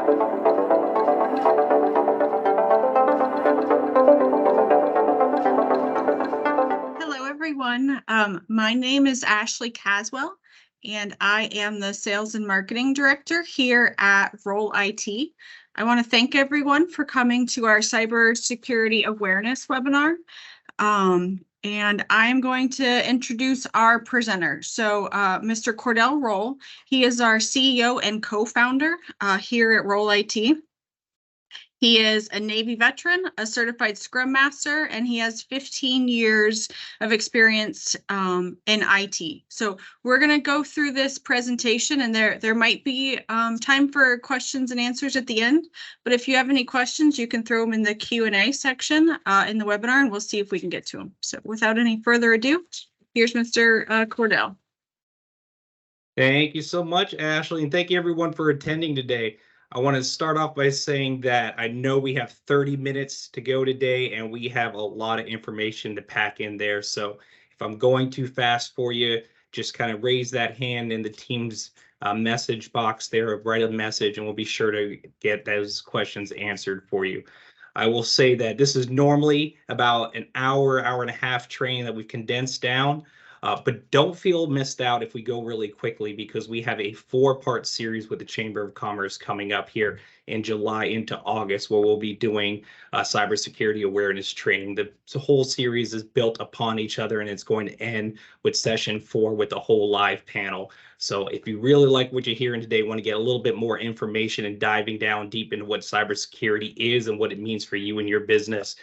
Hello, everyone. My name is Ashley Caswell, and I am the Sales and Marketing Director here at Rolle IT. I want to thank everyone for coming to our Cybersecurity Awareness webinar. And I'm going to introduce our presenter. So Mr. Cordell Rolle, he is our CEO and co-founder here at Rolle IT. He is a Navy veteran, a certified Scrum Master, and he has 15 years of experience in IT. So we're going to go through this presentation, and there might be time for questions and answers at the end. But if you have any questions, you can throw them in the Q&A section in the webinar, and we'll see if we can get to them. So without any further ado, here's Mr. Cordell. Thank you so much, Ashley, and thank you everyone for attending today. I want to start off by saying that I know we have 30 minutes to go today, and we have a lot of information to pack in there. So if I'm going too fast for you, just kind of raise that hand in the team's message box there, write a message, and we'll be sure to get those questions answered for you. I will say that this is normally about an hour, hour and a half training that we've condensed down. But don't feel missed out if we go really quickly, because we have a 4-part series with the Chamber of Commerce coming up here in July into August, where we'll be doing cybersecurity awareness training. The whole series is built upon each other, and it's going to end with session 4 with a whole live panel. So if you really like what you're hearing today, want to get a little bit more information and diving down deep into what cybersecurity is and what it means for you and your business,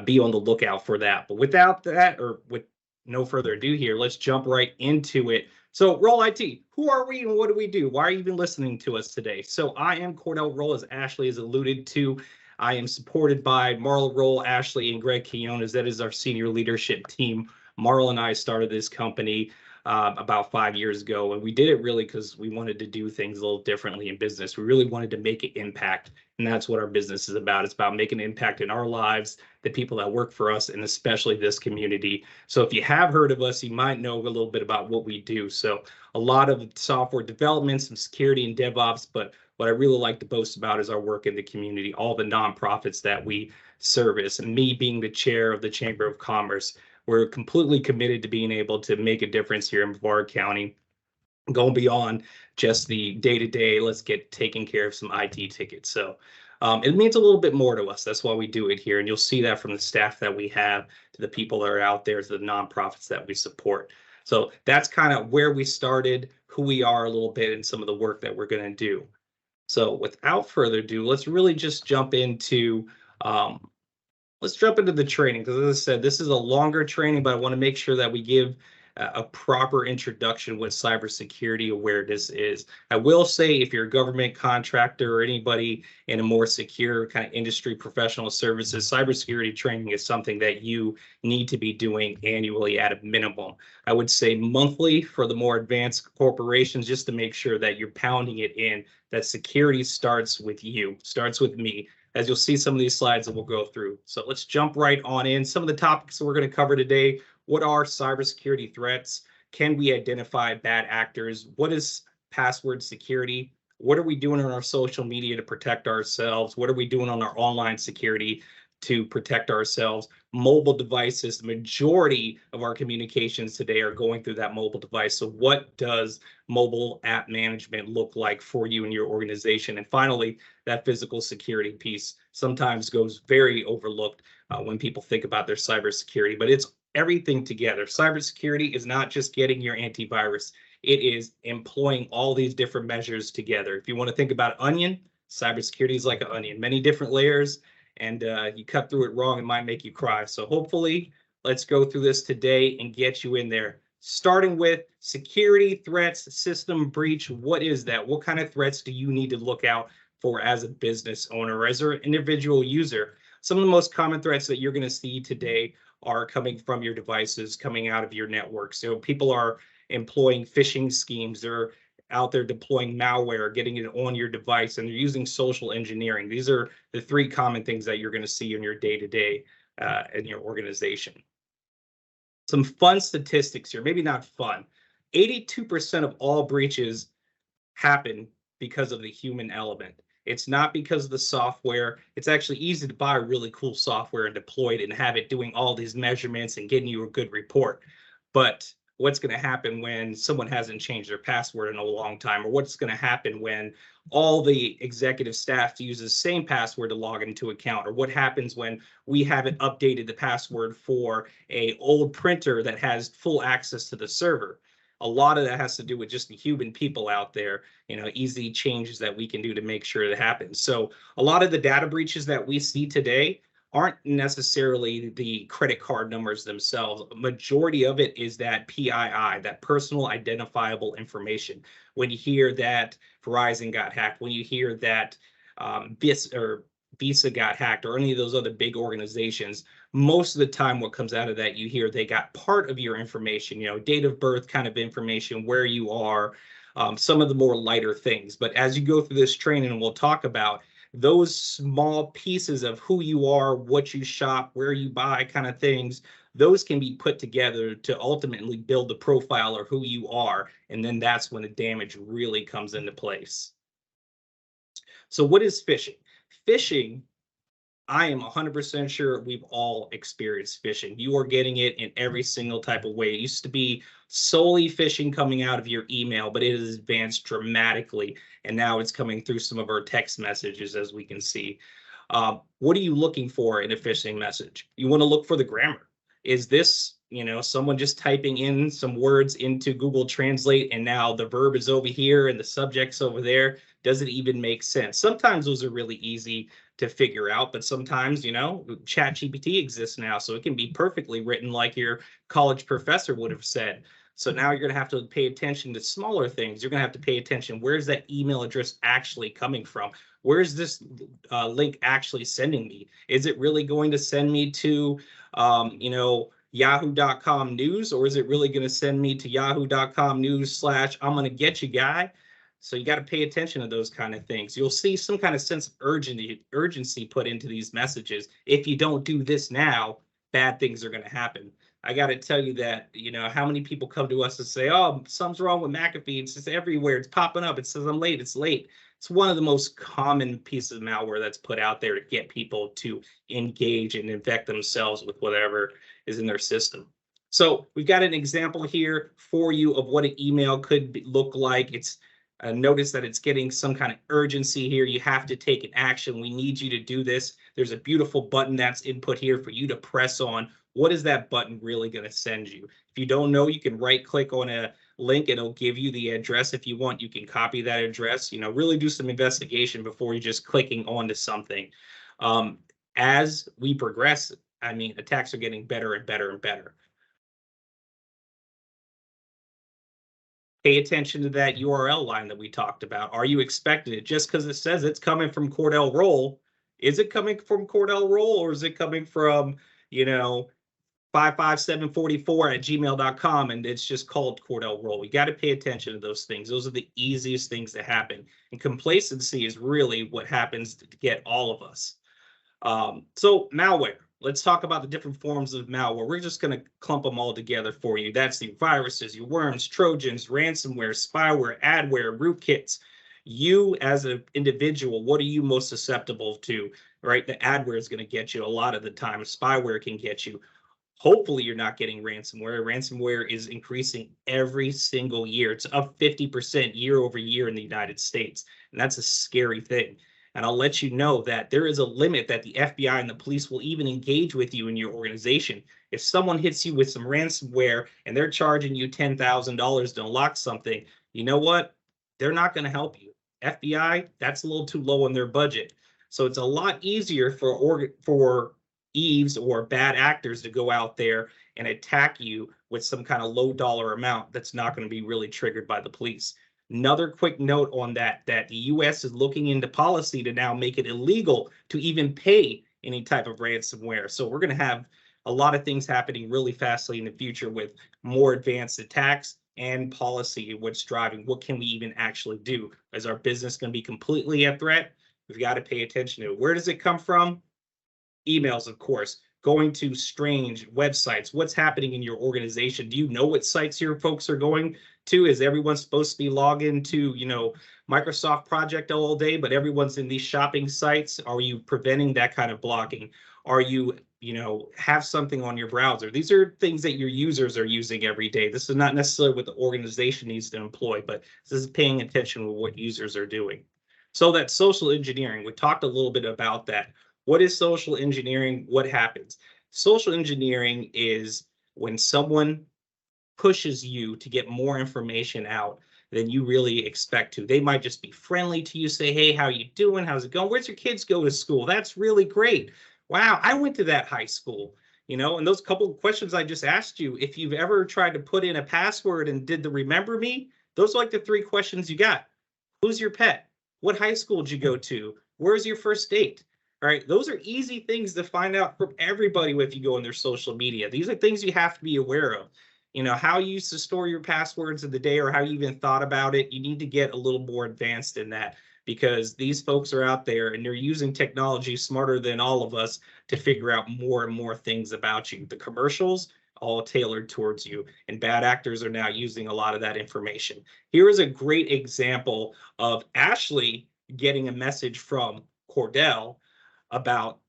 be on the lookout for that. But without that, or with no further ado here, let's jump right into it. So Rolle IT, who are we and what do we do? Why are you even listening to us today? So I am Cordell Rolle, as Ashley has alluded to. I am supported by Marla Rolle, Ashley, and Greg Quinones. That is our senior leadership team. Marla and I started this company about 5 years ago, and we did it really because we wanted to do things a little differently in business. We really wanted to make an impact, and that's what our business is about. It's about making an impact in our lives, the people that work for us, and especially this community. So if you have heard of us, you might know a little bit about what we do. So a lot of software development, some security and DevOps, but what I really like to boast about is our work in the community, all the nonprofits that we service, and me being the chair of the Chamber of Commerce. We're completely committed to being able to make a difference here in Brevard County, going beyond just the day-to-day, let's get taking care of some IT tickets. So it means a little bit more to us. That's why we do it here. And you'll see that from the staff that we have, to the people that are out there, to the nonprofits that we support. So that's kind of where we started, who we are a little bit, and some of the work that we're going to do. So without further ado, let's really just jump into the training, because as I said, this is a longer training, but I want to make sure that we give a proper introduction what cybersecurity awareness is. I will say, if you're a government contractor or anybody in a more secure kind of industry, professional services, cybersecurity training is something that you need to be doing annually at a minimum. I would say monthly for the more advanced corporations, just to make sure that you're pounding it in, that security starts with you, starts with me, as you'll see some of these slides that we'll go through. So let's jump right on in. Some of the topics that we're going to cover today: what are cybersecurity threats? Can we identify bad actors? What is password security? What are we doing on our social media to protect ourselves? What are we doing on our online security to protect ourselves? Mobile devices, the majority of our communications today are going through that mobile device. So what does mobile app management look like for you and your organization? And finally, that physical security piece sometimes goes very overlooked when people think about their cybersecurity, but it's everything together. Cybersecurity is not just getting your antivirus. It is employing all these different measures together. If you want to think about an onion, cybersecurity is like an onion, many different layers, and you cut through it wrong, it might make you cry. So hopefully, let's go through this today and get you in there. Starting with security threats, system breach. What is that? What kind of threats do you need to look out for as a business owner, as an individual user? Some of the most common threats that you're going to see today are coming from your devices, coming out of your network. So people are employing phishing schemes. They're out there deploying malware, getting it on your device, and they're using social engineering. These are the 3 common things that you're going to see in your day-to-day in your organization. Some fun statistics here, maybe not fun. 82% of all breaches happen because of the human element. It's not because of the software. It's actually easy to buy really cool software and deploy it and have it doing all these measurements and getting you a good report. But what's going to happen when someone hasn't changed their password in a long time, or what's going to happen when all the executive staff use the same password to log into account, or what happens when we haven't updated the password for a old printer that has full access to the server. A lot of that has to do with just the human people out there, easy changes that we can do to make sure it happens. So a lot of the data breaches that we see today aren't necessarily the credit card numbers themselves. A majority of it is that PII, that personal identifiable information. When you hear that Verizon got hacked, when you hear that Visa got hacked, or any of those other big organizations, most of the time what comes out of that, you hear they got part of your information, date of birth kind of information, where you are, some of the more lighter things. But as you go through this training, and we'll talk about those small pieces of who you are, what you shop, where you buy kind of things, those can be put together to ultimately build the profile or who you are. And then that's when the damage really comes into place. So what is phishing? Phishing, I am 100% sure we've all experienced phishing. You are getting it in every single type of way. It used to be solely phishing coming out of your email, but it has advanced dramatically. And now it's coming through some of our text messages, as we can see. What are you looking for in a phishing message? You want to look for the grammar. Is this, someone just typing in some words into Google Translate, and now the verb is over here and the subject's over there? Does it even make sense? Sometimes those are really easy to figure out, but sometimes, ChatGPT exists now, so it can be perfectly written like your college professor would have said. So now you're going to have to pay attention to smaller things. You're going to have to pay attention. Where's that email address actually coming from? Where's this link actually sending me? Is it really going to send me to, yahoo.com news, or is it really going to send me to yahoo.com news / I'm going to get you guy? So you got to pay attention to those kind of things. You'll see some kind of sense of urgency put into these messages. If you don't do this now, bad things are going to happen. I got to tell you that, how many people come to us and say, oh, something's wrong with McAfee. It's just everywhere. It's popping up. It says I'm late. It's late. It's one of the most common pieces of malware that's put out there to get people to engage and infect themselves with whatever is in their system. So we've got an example here for you of what an email could look like. It's notice that it's getting some kind of urgency here. You have to take an action. We need you to do this. There's a beautiful button that's input here for you to press on. What is that button really going to send you? If you don't know, you can right click on a link. It'll give you the address. If you want, you can copy that address. Really do some investigation before you're just clicking onto something. As we progress, attacks are getting better and better and better. Pay attention to that URL line that we talked about. Are you expecting it? Just because it says it's coming from Cordell Rolle, is it coming from Cordell Rolle, or is it coming from, 55744@gmail.com and it's just called Cordell Rolle? We got to pay attention to those things. Those are the easiest things to happen. And complacency is really what happens to get all of us. So malware. Let's talk about the different forms of malware. We're just going to clump them all together for you. That's the viruses, your worms, trojans, ransomware, spyware, adware, rootkits. You as an individual, what are you most susceptible to, right? The adware is going to get you a lot of the time. Spyware can get you. Hopefully you're not getting ransomware. Ransomware is increasing every single year. It's up 50% year over year in the United States. And that's a scary thing. And I'll let you know that there is a limit that the FBI and the police will even engage with you in your organization. If someone hits you with some ransomware and they're charging you $10,000 to unlock something, you know what? They're not going to help you. FBI, that's a little too low on their budget. So it's a lot easier for Eves or bad actors to go out there and attack you with some kind of low dollar amount that's not going to be really triggered by the police. Another quick note on that the U.S. is looking into policy to now make it illegal to even pay any type of ransomware. So we're going to have a lot of things happening really fastly in the future with more advanced attacks and policy, what's driving, what can we even actually do? Is our business going to be completely at threat? We've got to pay attention to it. Where does it come from? Emails, of course. going to strange websites. What's happening in your organization? Do you know what sites your folks are going to? Is everyone supposed to be logged into, Microsoft Project all day, but everyone's in these shopping sites? Are you preventing that kind of blocking? Are you, have something on your browser? These are things that your users are using every day. This is not necessarily what the organization needs to employ, but this is paying attention to what users are doing. So that social engineering, we talked a little bit about that. What is social engineering? What happens? Social engineering is when someone pushes you to get more information out than you really expect to. They might just be friendly to you, say, hey, how you doing? How's it going? Where's your kids go to school? That's really great. Wow, I went to that high school. And those couple of questions I just asked you, if you've ever tried to put in a password and did the remember me, those are like the 3 questions you got. Who's your pet? What high school did you go to? Where's your first date? All right, those are easy things to find out from everybody if you go on their social media. These are things you have to be aware of. How you used to store your passwords of the day or how you even thought about it, you need to get a little more advanced in that, because these folks are out there and they're using technology smarter than all of us to figure out more and more things about you. The commercials, all tailored towards you, and bad actors are now using a lot of that information. Here is a great example of Ashley getting a message from Cordell about,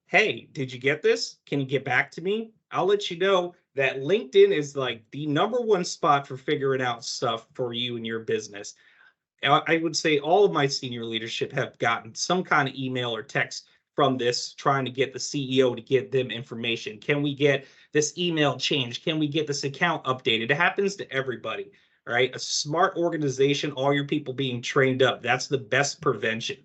hey, did you get this? Can you get back to me? I'll let you know that LinkedIn is like the #1 spot for figuring out stuff for you and your business. I would say all of my senior leadership have gotten some kind of email or text from this, trying to get the CEO to get them information. Can we get this email changed? Can we get this account updated? It happens to everybody, right? A smart organization, all your people being trained up, that's the best prevention.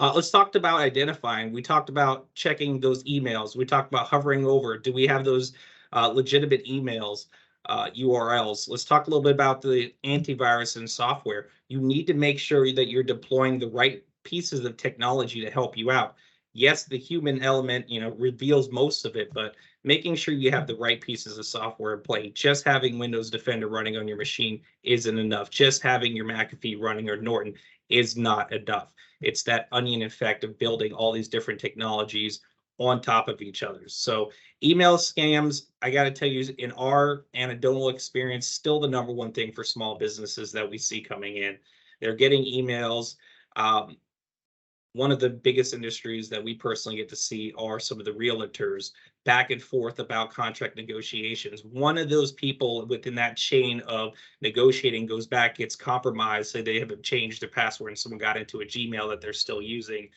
Let's talk about identifying. We talked about checking those emails. We talked about hovering over. Do we have those legitimate emails, URLs? Let's talk a little bit about the antivirus and software. You need to make sure that you're deploying the right pieces of technology to help you out. Yes, the human element, reveals most of it, but making sure you have the right pieces of software in play. Just having Windows Defender running on your machine isn't enough. Just having your McAfee running or Norton is not enough. It's that onion effect of building all these different technologies on top of each other. So email scams, I got to tell you, in our anecdotal experience, still the #1 thing for small businesses that we see coming in. They're getting emails. One of the biggest industries that we personally get to see are some of the realtors, back and forth about contract negotiations. One of those people within that chain of negotiating goes back, gets compromised, say they haven't changed their password and someone got into a Gmail that they're still using.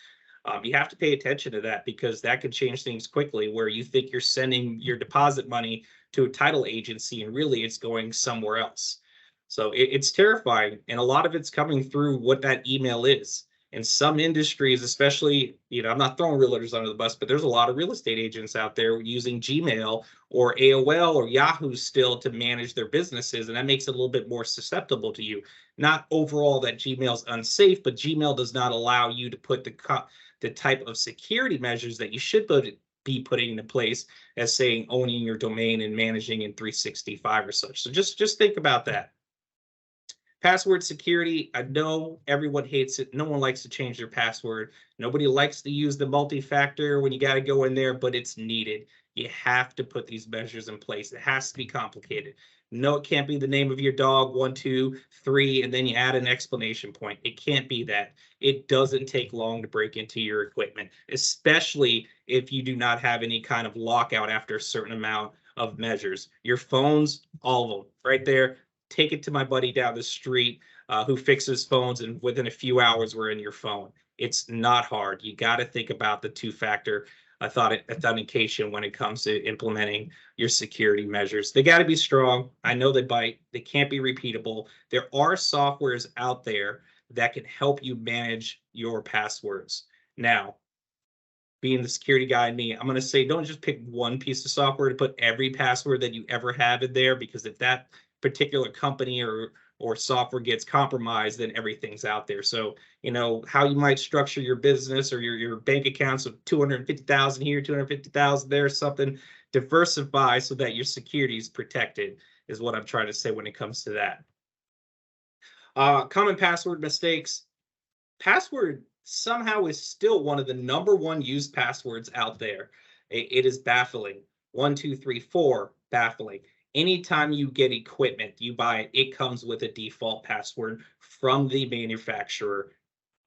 You have to pay attention to that, because that could change things quickly, where you think you're sending your deposit money to a title agency and really it's going somewhere else. So it's terrifying, and a lot of it's coming through what that email is. In some industries, especially, I'm not throwing realtors under the bus, but there's a lot of real estate agents out there using Gmail or AOL or Yahoo still to manage their businesses, and that makes it a little bit more susceptible to you. Not overall that Gmail's unsafe, but Gmail does not allow you to put the type of security measures that you should be putting into place, as saying owning your domain and managing in 365 or such. So just think about that. Password security, I know everyone hates it. No one likes to change their password. Nobody likes to use the multi-factor when you got to go in there, but it's needed. You have to put these measures in place. It has to be complicated. No, it can't be the name of your dog, 1, 2, 3, and then you add an exclamation point. It can't be that. It doesn't take long to break into your equipment, especially if you do not have any kind of lockout after a certain amount of measures. Your phones, all of them, right there. Take it to my buddy down the street who fixes phones, and within a few hours we're in your phone. It's not hard. You got to think about the 2-factor authentication when it comes to implementing your security measures. They got to be strong. I know they bite. They can't be repeatable. There are softwares out there that can help you manage your passwords. Now, being the security guy in me, I'm going to say, don't just pick one piece of software to put every password that you ever have in there, because if that particular company or software gets compromised, then everything's out there. So, how you might structure your business or your bank accounts of 250,000 here, 250,000 there, something, diversify so that your security is protected, is what I'm trying to say when it comes to that. Common password mistakes. Password somehow is still one of the #1 used passwords out there. It is baffling. 1234, baffling. Anytime you get equipment, you buy it, it comes with a default password from the manufacturer.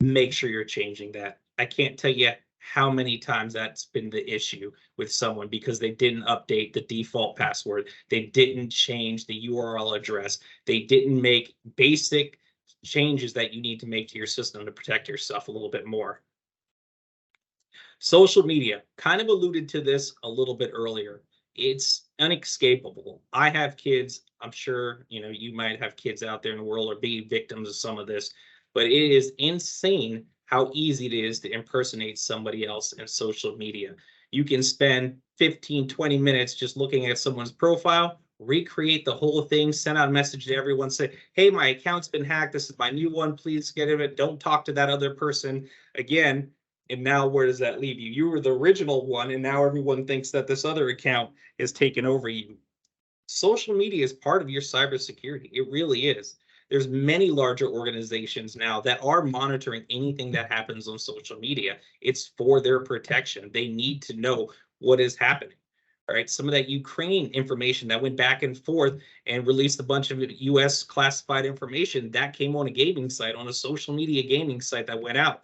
Make sure you're changing that. I can't tell you how many times that's been the issue with someone because they didn't update the default password. They didn't change the URL address. They didn't make basic changes that you need to make to your system to protect yourself a little bit more. Social media, kind of alluded to this a little bit earlier. It's inescapable. I have kids. I'm sure, you might have kids out there in the world or be victims of some of this, but it is insane how easy it is to impersonate somebody else in social media. You can spend 15, 20 minutes just looking at someone's profile, recreate the whole thing, send out a message to everyone, say, hey, my account's been hacked. This is my new one. Please get it. Don't talk to that other person again. And now where does that leave you? You were the original one, and now everyone thinks that this other account is taken over you. Social media is part of your cybersecurity. It really is. There's many larger organizations now that are monitoring anything that happens on social media. It's for their protection. They need to know what is happening. All right. Some of that Ukraine information that went back and forth and released a bunch of US classified information that came on a gaming site, on a social media gaming site that went out.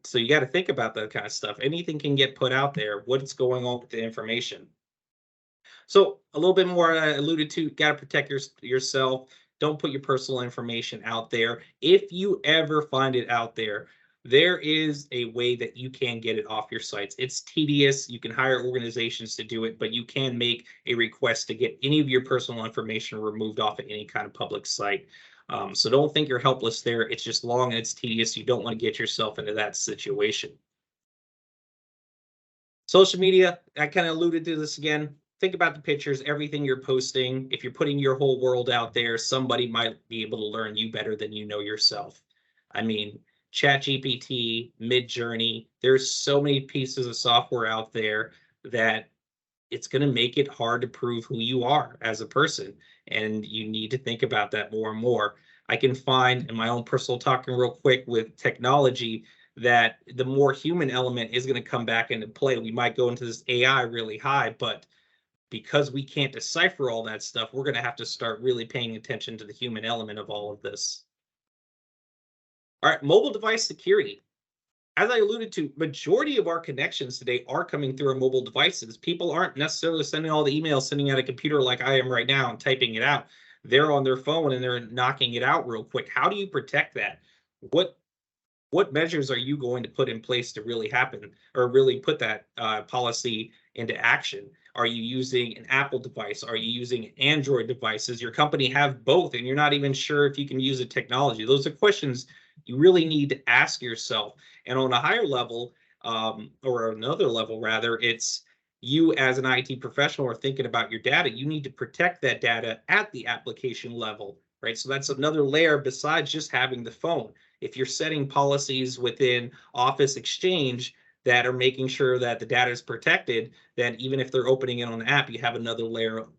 So you got to think about that kind of stuff. Anything can get put out there. What's going on with the information? So a little bit more I alluded to, got to protect yourself. Don't put your personal information out there. If you ever find it out there, there is a way that you can get it off your sites. It's tedious. You can hire organizations to do it, but you can make a request to get any of your personal information removed off of any kind of public site. So don't think you're helpless there. It's just long and it's tedious. You don't want to get yourself into that situation. Social media, I kind of alluded to this again. Think about the pictures, everything you're posting. If you're putting your whole world out there, somebody might be able to learn you better than you know yourself. I mean, ChatGPT, Midjourney, there's so many pieces of software out there that it's going to make it hard to prove who you are as a person. And you need to think about that more and more. I can find in my own personal talking real quick with technology that the more human element is going to come back into play. We might go into this AI really high, but because we can't decipher all that stuff, we're going to have to start really paying attention to the human element of all of this. All right, mobile device security. As I alluded to, majority of our connections today are coming through our mobile devices. People aren't necessarily sending all the emails, sending out a computer like I am right now and typing it out. They're on their phone and they're knocking it out real quick. How do you protect that? What measures are you going to put in place to really happen or really put that policy into action? Are you using an Apple device? Are you using Android devices? Your company have both and you're not even sure if you can use the technology. Those are questions you really need to ask yourself. And on a higher level, or another level rather, it's you as an IT professional are thinking about your data. You need to protect that data at the application level, right? So that's another layer besides just having the phone. If you're setting policies within Office Exchange that are making sure that the data is protected, then even if they're opening it on an app, you have another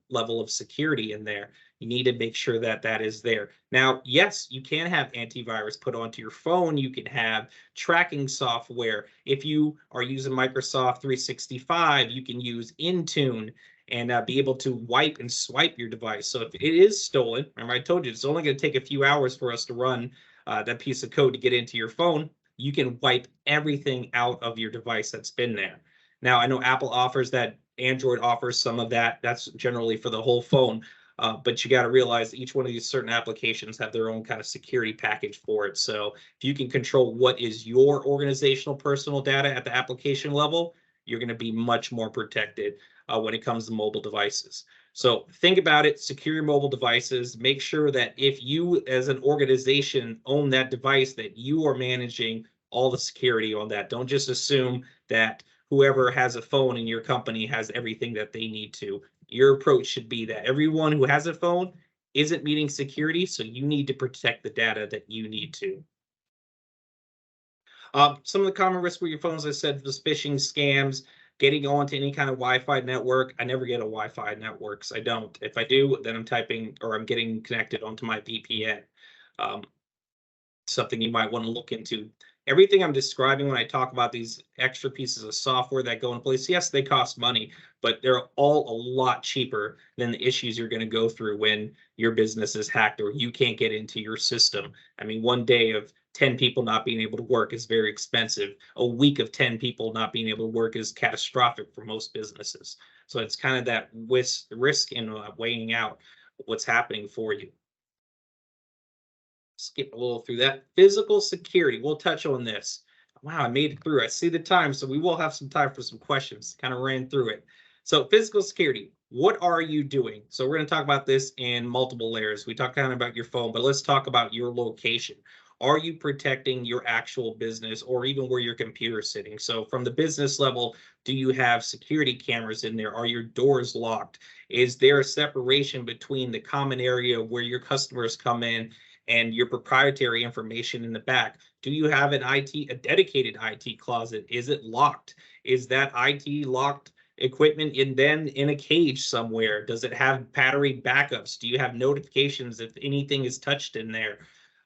level of security in there. You need to make sure that that is there. Now, yes, you can have antivirus put onto your phone. You can have tracking software. If you are using Microsoft 365, you can use Intune and be able to wipe and swipe your device. So if it is stolen, remember I told you it's only going to take a few hours for us to run that piece of code to get into your phone. You can wipe everything out of your device that's been there. Now, I know Apple offers that, Android offers some of that. That's generally for the whole phone. But you got to realize each one of these certain applications have their own kind of security package for it. So if you can control what is your organizational personal data at the application level, you're going to be much more protected when it comes to mobile devices. So think about it, secure your mobile devices, make sure that if you as an organization own that device, that you are managing all the security on that. Don't just assume that whoever has a phone in your company has everything that they need to. Your approach should be that everyone who has a phone isn't meeting security, so you need to protect the data that you need to. Some of the common risks with your phones, as I said, was phishing, scams, getting onto any kind of Wi-Fi network. I never get a Wi-Fi networks. I don't. If I do, then I'm typing or I'm getting connected onto my VPN. Um, something you might want to look into. Everything I'm describing when I talk about these extra pieces of software that go in place, yes, they cost money, but they're all a lot cheaper than the issues you're going to go through when your business is hacked or you can't get into your system. I mean, one day of 10 people not being able to work is very expensive. A week of 10 people not being able to work is catastrophic for most businesses. So it's kind of that risk in weighing out what's happening for you. Skip a little through that. Physical security. We'll touch on this. Wow, I made it through. I see the time, so we will have some time for some questions. Kind of ran through it. So physical security. What are you doing? So we're going to talk about this in multiple layers. We talked kind of about your phone, but let's talk about your location. Are you protecting your actual business or even where your computer is sitting? So from the business level, do you have security cameras in there? Are your doors locked? Is there a separation between the common area where your customers come in and your proprietary information in the back? Do you have a dedicated IT closet? Is it locked? Is that IT locked equipment in a cage somewhere? Does it have battery backups? Do you have notifications if anything is touched in there?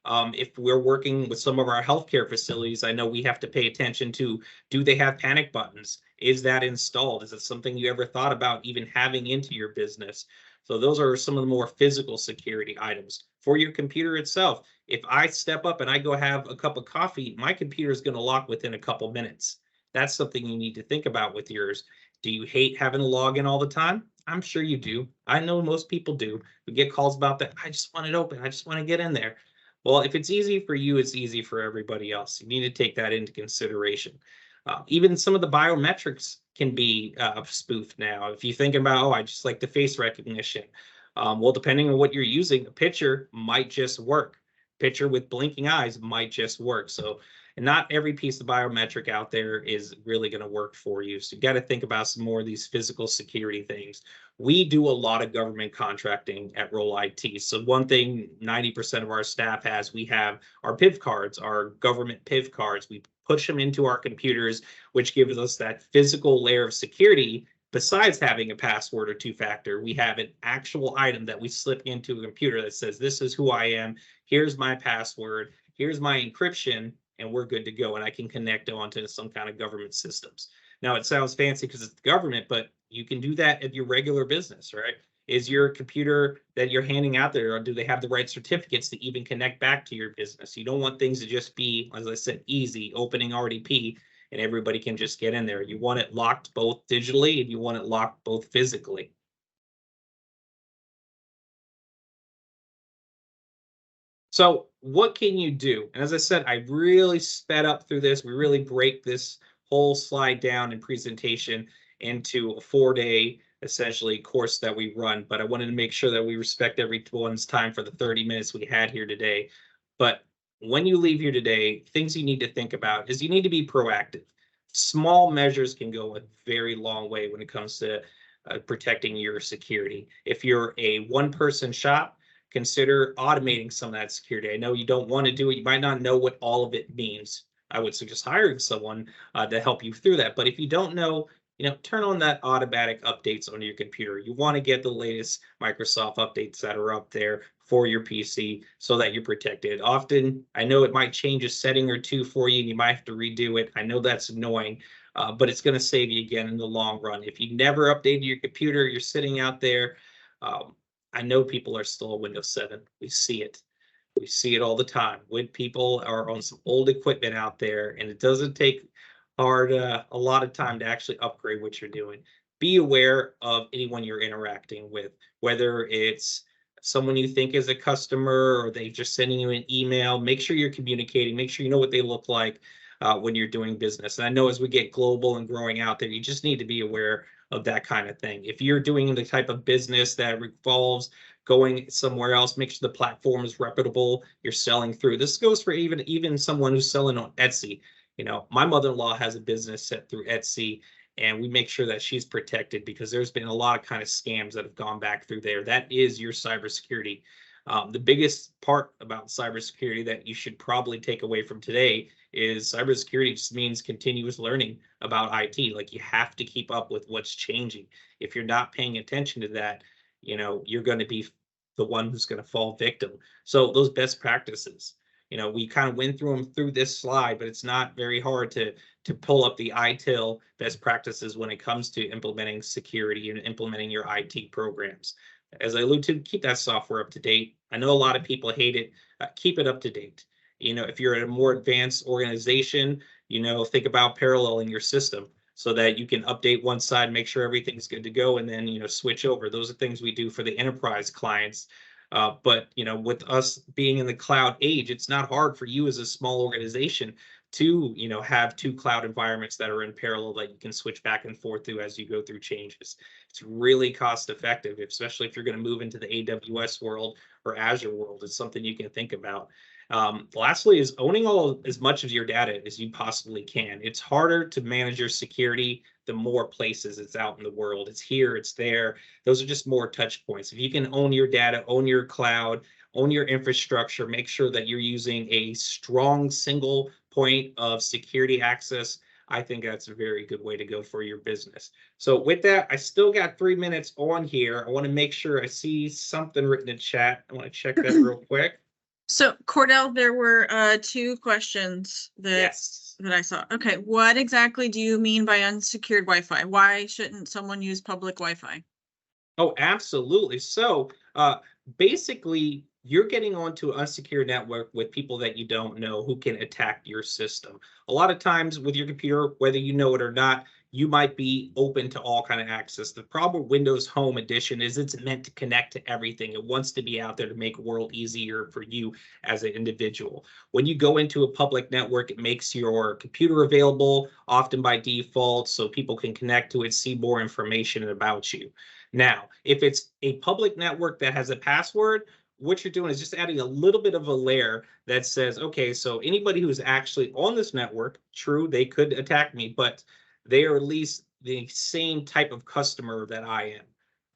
If we're working with some of our healthcare facilities, I know we have to pay attention to, do they have panic buttons? Is that installed? Is it something you ever thought about even having into your business? So those are some of the more physical security items. For your computer itself, if I step up and I go have a cup of coffee, my computer is going to lock within a couple minutes. That's something you need to think about with yours. Do you hate having to log in all the time? I'm sure you do. I know most people do. We get calls about that. I just want it open. I just want to get in there. Well, if it's easy for you, it's easy for everybody else. You need to take that into consideration. Even some of the biometrics can be spoofed now. If you think about, oh, I just like the face recognition. Well, depending on what you're using, a picture might just work. Picture with blinking eyes might just work. So, and not every piece of biometric out there is really going to work for you. So you got to think about some more of these physical security things. We do a lot of government contracting at Roll IT. So one thing 90% of our staff has, we have our PIV cards, our government PIV cards. We push them into our computers, which gives us that physical layer of security. Besides having a password or two-factor, we have an actual item that we slip into a computer that says, this is who I am, here's my password, here's my encryption, and we're good to go. And I can connect onto some kind of government systems. Now, it sounds fancy because it's the government, but you can do that at your regular business, right? Is your computer that you're handing out there, or do they have the right certificates to even connect back to your business? You don't want things to just be, as I said, easy, opening RDP, and everybody can just get in there. You want it locked both digitally and you want it locked both physically. So what can you do? And as I said, I really sped up through this. We really break this whole slide down and presentation into a 4-day essentially course that we run. But I wanted to make sure that we respect everyone's time for the 30 minutes we had here today. But when you leave here today, things you need to think about is you need to be proactive. Small measures can go a very long way when it comes to protecting your security. If you're a one-person shop, consider automating some of that security. I know you don't want to do it. You might not know what all of it means. I would suggest hiring someone to help you through that. But if you don't know, turn on that automatic updates on your computer. You want to get the latest Microsoft updates that are up there for your PC so that you're protected. Often, I know it might change a setting or two for you and you might have to redo it. I know that's annoying, but it's going to save you again in the long run. If you never updated your computer, you're sitting out there. I know people are still on Windows 7. We see it. We see it all the time when people are on some old equipment out there, and it doesn't take a lot of time to actually upgrade what you're doing. Be aware of anyone you're interacting with, whether it's someone you think is a customer or they're just sending you an email. Make sure you're communicating. Make sure you know what they look like when you're doing business. And I know as we get global and growing out there, you just need to be aware of that kind of thing. If you're doing the type of business that involves going somewhere else, make sure the platform is reputable, you're selling through. This goes for even someone who's selling on Etsy. My mother-in-law has a business set through Etsy, and we make sure that she's protected because there's been a lot of kind of scams that have gone back through there. That is your cybersecurity. The biggest part about cybersecurity that you should probably take away from today is cybersecurity just means continuous learning about IT. Like, you have to keep up with what's changing. If you're not paying attention to that, you're going to be the one who's going to fall victim. So those best practices, We kind of went through them through this slide, but it's not very hard to pull up the ITIL best practices when it comes to implementing security and implementing your IT programs. As I alluded to, keep that software up to date. I know a lot of people hate it. Keep it up to date. If you're at a more advanced organization, think about paralleling your system so that you can update one side, make sure everything's good to go, and then switch over. Those are things we do for the enterprise clients. But with us being in the cloud age, it's not hard for you as a small organization to have two cloud environments that are in parallel that you can switch back and forth through as you go through changes. It's really cost effective, especially if you're going to move into the AWS world or Azure world. It's something you can think about. Lastly is owning as much of your data as you possibly can. It's harder to manage your security the more places it's out in the world. It's here, it's there. Those are just more touch points. If you can own your data, own your cloud, own your infrastructure, make sure that you're using a strong single point of security access, I think that's a very good way to go for your business. So with that, I still got 3 minutes on here. I want to make sure I see something written in chat. I want to check that real quick. So Cordell, there were 2 questions that I saw. Okay, what exactly do you mean by unsecured Wi-Fi? Why shouldn't someone use public Wi-Fi? Oh, absolutely. So basically, you're getting onto an unsecured network with people that you don't know who can attack your system. A lot of times with your computer, whether you know it or not, you might be open to all kind of access. The problem with Windows Home Edition is it's meant to connect to everything. It wants to be out there to make the world easier for you as an individual. When you go into a public network, it makes your computer available, often by default, so people can connect to it, see more information about you. Now, if it's a public network that has a password, what you're doing is just adding a little bit of a layer that says, okay, so anybody who's actually on this network, true, they could attack me, but they are at least the same type of customer that I am.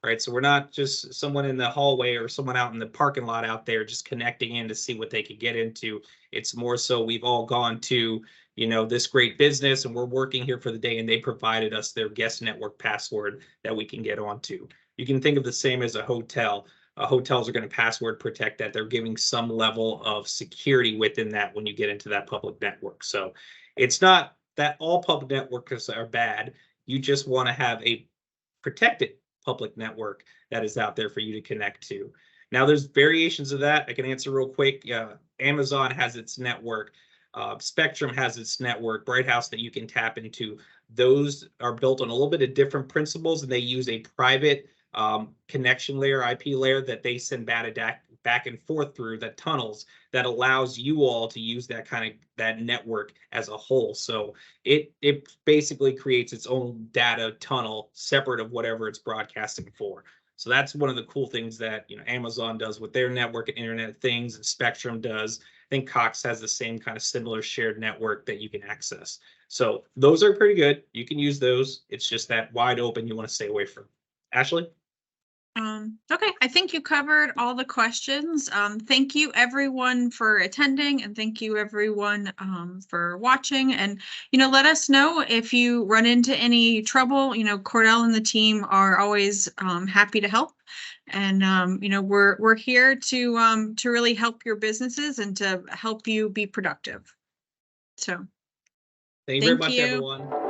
Right. So we're not just someone in the hallway or someone out in the parking lot out there just connecting in to see what they could get into. It's more so we've all gone to, this great business and we're working here for the day and they provided us their guest network password that we can get onto. You can think of the same as a hotel. Hotels are going to password protect that. They're giving some level of security within that when you get into that public network. So it's not that all public networks are bad. You just want to have a protected public network that is out there for you to connect to. Now, there's variations of that. I can answer real quick. Amazon has its network. Spectrum has its network. Bright House that you can tap into. Those are built on a little bit of different principles, and they use a private connection layer, IP layer that they send back and forth through that tunnels that allows you all to use that network as a whole. So it basically creates its own data tunnel separate of whatever it's broadcasting for. So that's one of the cool things that Amazon does with their network and Internet of Things, and Spectrum does. I think Cox has the same kind of similar shared network that you can access. So those are pretty good. You can use those. It's just that wide open you want to stay away from. Ashley? Okay, I think you covered all the questions. Thank you everyone for attending, and thank you everyone for watching. And let us know if you run into any trouble. Cordell and the team are always happy to help. And we're here to really help your businesses and to help you be productive. So Thank you very much, everyone.